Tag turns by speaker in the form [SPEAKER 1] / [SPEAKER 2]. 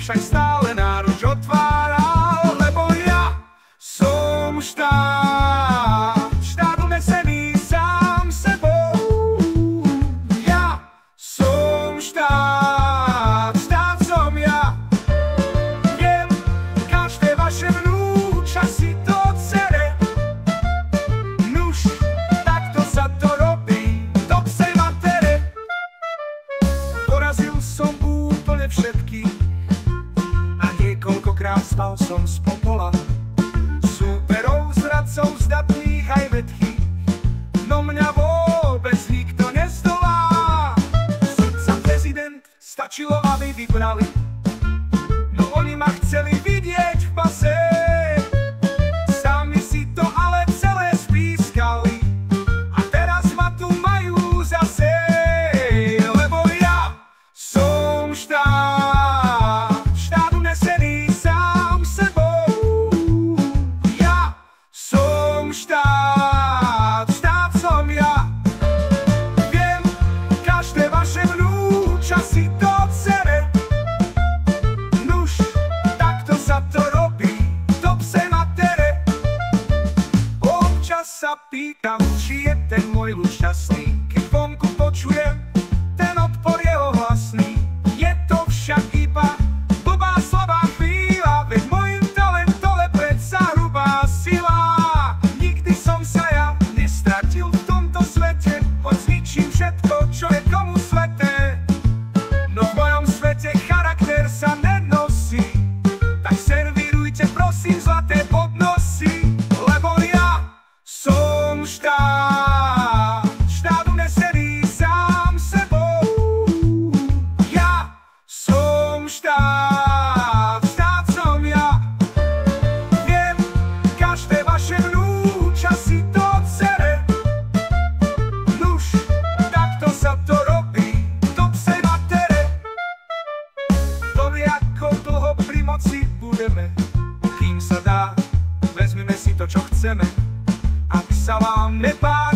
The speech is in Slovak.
[SPEAKER 1] však stále náruč otváral, lebo ja som štát, štát unesený sám sebou. Ja som štát, štát som ja. Viem, každé vaše vnúča si to cere. Nuž, takto sa to robí, do psej matere. Porazil som úplne všetkých a niekoľkokrát stal som z popola. Súperov, zradcov, zdatných aj vetkých, no mňa vôbec nikto nezdolá. Sudca, prezident, stačilo, aby vybrali, no oni ma chceli vidieť v pase. Sami si to ale celé spískali a teraz ma tu majú zase. Lebo ja som štát, štát unesený sám sebou. Ja som štát, štát som ja. Viem, každé vaše vnúča si to cere. Nuž, takto sa to robí, do psej matere. Občas sa pýtam, či je ten môj ľud šťastný, keď vonku počujem, ten odpor jeho hlasný. Je to však iba blbá slabá chvíľa, veď môjim talentom je predsa hrubá sila. Nikdy som sa ja nestratil v tomto svete, hoď zničím všetko, čo je komu sveté. No v mojom svete charakter sa nenosí, tak servírujte prosím zlaté podnosy. Lebo ja som štát, štát unesený sám sebou. Ja som štát, štát som ja. Viem, každé vaše vnúča si to cere. Nuž, takto sa to robí, do psej matere. To vie, ako dlho pri moci budeme, kým sa dá, vezmime si to, čo chceme. Ak sa vám nepáči